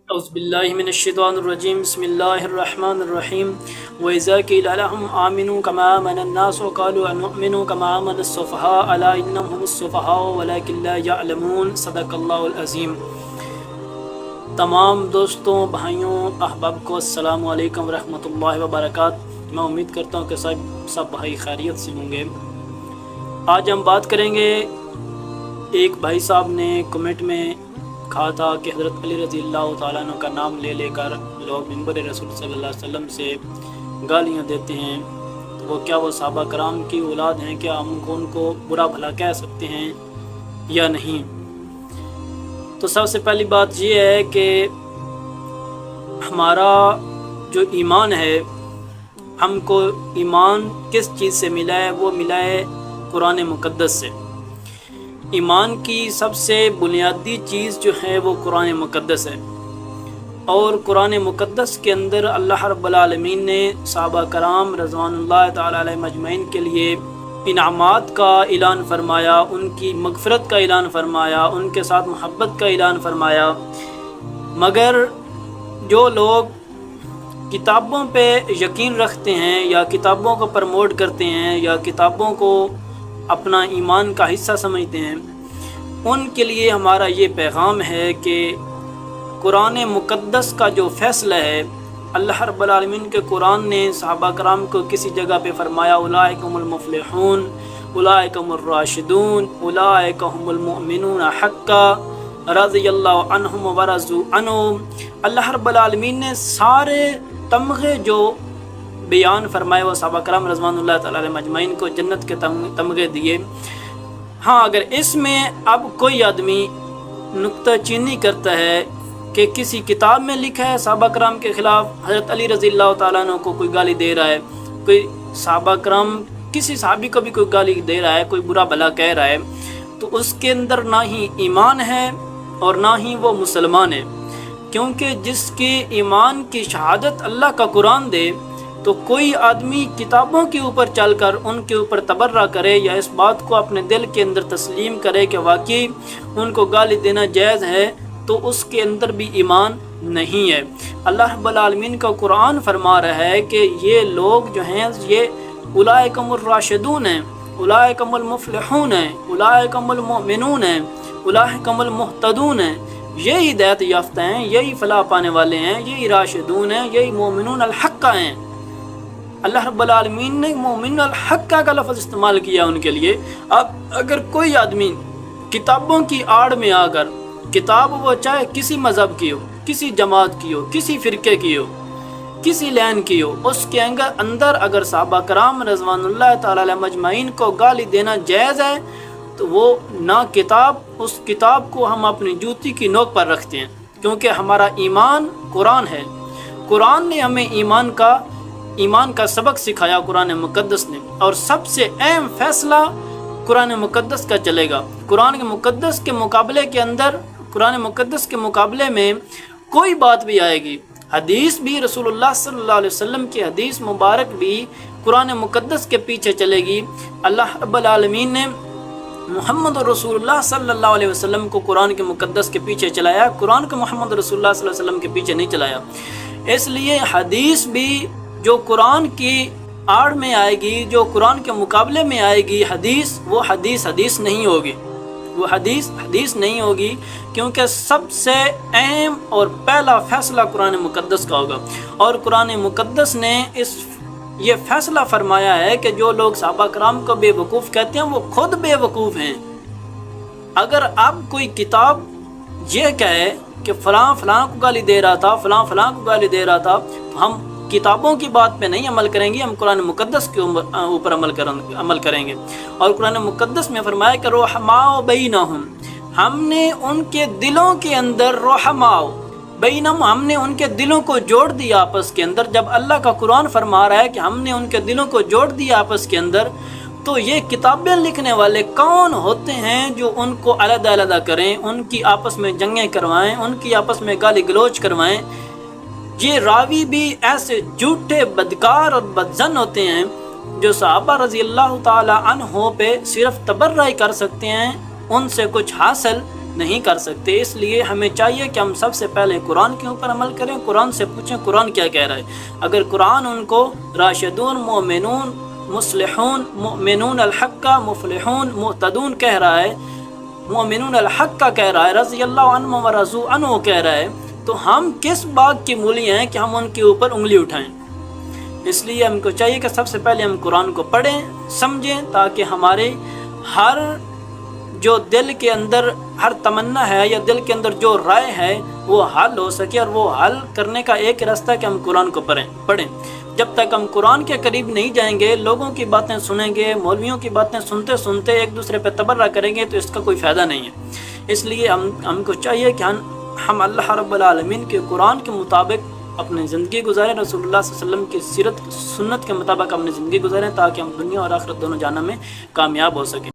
اعوذ باللہ من الشیطان الرجیم بسم اللہ الرحمن الرحیم وَإِذَا قِيلَ لَهُمْ آمِنُوا كَمَا آمَنَ النَّاسُ وَقَالُوا أَنُؤْمِنُ كَمَا آمَنَ السُّفَهَاءُ أَلَا إِنَّهُمُ السُّفَهَاءُ وَلَكِنْ لَا يَعْلَمُونَ صدق اللہ العظیم۔ تمام دوستوں، بھائیوں، احباب کو السلام علیکم ورحمۃ اللہ وبرکاتہ۔ میں امید کرتا ہوں کہ سب بھائی خیریت سے ہوں گے۔ آج ہم بات کریں گے، ایک بھائی صاحب نے کمنٹ میں کہا تھا کہ حضرت علی رضی اللہ تعالیٰ عنہ کا نام لے لے کر لوگ ممبر رسول صلی اللہ علیہ وسلم سے گالیاں دیتے ہیں، تو کیا وہ صحابہ کرام کی اولاد ہیں؟ کیا ہم ان کو برا بھلا کہہ سکتے ہیں یا نہیں؟ تو سب سے پہلی بات یہ ہے کہ ہمارا جو ایمان ہے، ہم کو ایمان کس چیز سے ملا ہے؟ وہ ملا ہے قرآن مقدس سے۔ ایمان کی سب سے بنیادی چیز جو ہے وہ قرآن مقدس ہے، اور قرآن مقدس کے اندر اللہ رب العالمین نے صحابہ کرام رضوان اللہ تعالی علیہم اجمعین کے لیے انعامات کا اعلان فرمایا، ان کی مغفرت کا اعلان فرمایا، ان کے ساتھ محبت کا اعلان فرمایا۔ مگر جو لوگ کتابوں پہ یقین رکھتے ہیں یا کتابوں کو پروموٹ کرتے ہیں یا کتابوں کو اپنا ایمان کا حصہ سمجھتے ہیں، ان کے لیے ہمارا یہ پیغام ہے کہ قرآن مقدس کا جو فیصلہ ہے، اللہ رب العالمین کے قرآن نے صحابہ کرام کو کسی جگہ پہ فرمایا اولئک هم المفلحون، اولئک هم الراشدون، اولئک هم المؤمنون حقا رضی اللہ عنہم ورضوا عنہ۔ اللہ رب العالمین نے سارے تمغے جو بیان فرمائے وہ صحابہ کرام رضوان اللہ تعالی علیہم اجمعین کو جنت کے تمغے دیے۔ ہاں، اگر اس میں اب کوئی آدمی نکتہ چینی کرتا ہے کہ کسی کتاب میں لکھا ہے صحابہ کرام کے خلاف، حضرت علی رضی اللہ تعالیٰ عنہ کو کوئی گالی دے رہا ہے، کوئی صحابہ کرام کسی صحابی کو بھی کوئی گالی دے رہا ہے، کوئی برا بھلا کہہ رہا ہے، تو اس کے اندر نہ ہی ایمان ہے اور نہ ہی وہ مسلمان ہے۔ کیونکہ جس کے ایمان کی شہادت اللہ کا قرآن دے، تو کوئی آدمی کتابوں کے اوپر چل کر ان کے اوپر تبرہ کرے یا اس بات کو اپنے دل کے اندر تسلیم کرے کہ واقعی ان کو گالی دینا جائز ہے، تو اس کے اندر بھی ایمان نہیں ہے۔ اللہ رب العالمین کا قرآن فرما رہا ہے کہ یہ لوگ جو ہیں یہ اولئک هم الراشدون ہیں، اولئک هم المفلحون ہیں، اولئک هم المؤمنون ہیں، اولئک هم المہتدون ہیں، یہی ہدایت یافتہ ہیں، یہی فلاح پانے والے ہیں، یہی راشدون ہیں، یہی مومنون الحق ہیں۔ اللہ رب العالمین نے مومن الحق کا لفظ استعمال کیا ان کے لیے۔ اب اگر کوئی آدمی کتابوں کی آڑ میں آ کر، کتاب وہ چاہے کسی مذہب کی ہو، کسی جماعت کی ہو، کسی فرقے کی ہو، کسی لین کی ہو، اس کے اندر اگر صحابہ کرام رضوان اللہ تعالی علیہم اجمعین کو گالی دینا جائز ہے، تو وہ نہ کتاب، اس کتاب کو ہم اپنی جوتی کی نوک پر رکھتے ہیں، کیونکہ ہمارا ایمان قرآن ہے۔ قرآن نے ہمیں ایمان کا سبق سکھایا، قرآن مقدس نے، اور سب سے اہم فیصلہ قرآن مقدس کا چلے گا۔ قرآن مقدس کے مقابلے کے اندر، قرآن مقدس کے مقابلے میں کوئی بات بھی آئے گی، حدیث بھی، رسول اللہ صلی اللہ علیہ وسلم کی حدیث مبارک بھی قرآن مقدس کے پیچھے چلے گی۔ اللہ رب العالمین نے محمد رسول اللہ صلی اللہ علیہ وسلم کو قرآن کے مقدس کے پیچھے چلایا، قرآن کو محمد رسول اللہ صلی اللہ علیہ وسلم کے پیچھے نہیں چلایا۔ اس لیے حدیث بھی جو قرآن کی آڑ میں آئے گی، جو قرآن کے مقابلے میں آئے گی حدیث، وہ حدیث نہیں ہوگی، وہ حدیث نہیں ہوگی، کیونکہ سب سے اہم اور پہلا فیصلہ قرآن مقدس کا ہوگا۔ اور قرآن مقدس نے یہ فیصلہ فرمایا ہے کہ جو لوگ صحابہ کرام کو بے وقوف کہتے ہیں وہ خود بے وقوف ہیں۔ اگر اب کوئی کتاب یہ کہے کہ فلاں کو گالی دے رہا تھا، فلاں کو گالی دے رہا تھا، تو ہم کتابوں کی بات پہ نہیں عمل کریں گے، ہم قرآن مقدس کے اوپر عمل کریں گے۔ اور قرآن مقدس میں فرمایا کہ رحماء بینہم، ہم نے ان کے دلوں کے اندر رحماء بینہم، ہم نے ان کے دلوں کو جوڑ دیا آپس کے اندر۔ جب اللہ کا قرآن فرما رہا ہے کہ ہم نے ان کے دلوں کو جوڑ دیا آپس کے اندر، تو یہ کتابیں لکھنے والے کون ہوتے ہیں جو ان کو علیحدہ کریں، ان کی آپس میں جنگیں کروائیں، ان کی آپس میں گالی گلوچ کروائیں؟ یہ راوی بھی ایسے جھوٹے بدکار اور بدظن ہوتے ہیں جو صحابہ رضی اللہ تعالی عنہ پہ صرف تبرہ کر سکتے ہیں، ان سے کچھ حاصل نہیں کر سکتے۔ اس لیے ہمیں چاہیے کہ ہم سب سے پہلے قرآن کے اوپر عمل کریں، قرآن سے پوچھیں قرآن کیا کہہ رہا ہے۔ اگر قرآن ان کو راشدون، مومنون، مصلحون، مؤمنون الحق کا، مفلحون، مہتدون کہہ رہا ہے، مؤمنون الحق کا کہہ رہا ہے، رضی اللہ عنہ و رضوا عنہ کہہ رہا ہے، تو ہم کس باغ کی مولی ہیں کہ ہم ان کے اوپر انگلی اٹھائیں؟ اس لیے ہم کو چاہیے کہ سب سے پہلے ہم قرآن کو پڑھیں، سمجھیں، تاکہ ہمارے ہر جو دل کے اندر ہر تمنا ہے یا دل کے اندر جو رائے ہے وہ حل ہو سکے، اور وہ حل کرنے کا ایک راستہ کہ ہم قرآن کو پڑھیں۔ جب تک ہم قرآن کے قریب نہیں جائیں گے، لوگوں کی باتیں سنیں گے، مولویوں کی باتیں سنتے سنتے ایک دوسرے پہ تبرہ کریں گے، تو اس کا کوئی فائدہ نہیں ہے۔ اس لیے ہم کو چاہیے کہ ہم اللہ رب العالمین کے قرآن کے مطابق اپنی زندگی گزاریں، رسول اللہ صلی اللہ علیہ وسلم کی سیرت سنت کے مطابق اپنی زندگی گزاریں، تاکہ ہم دنیا اور آخرت دونوں جہنم میں کامیاب ہو سکیں۔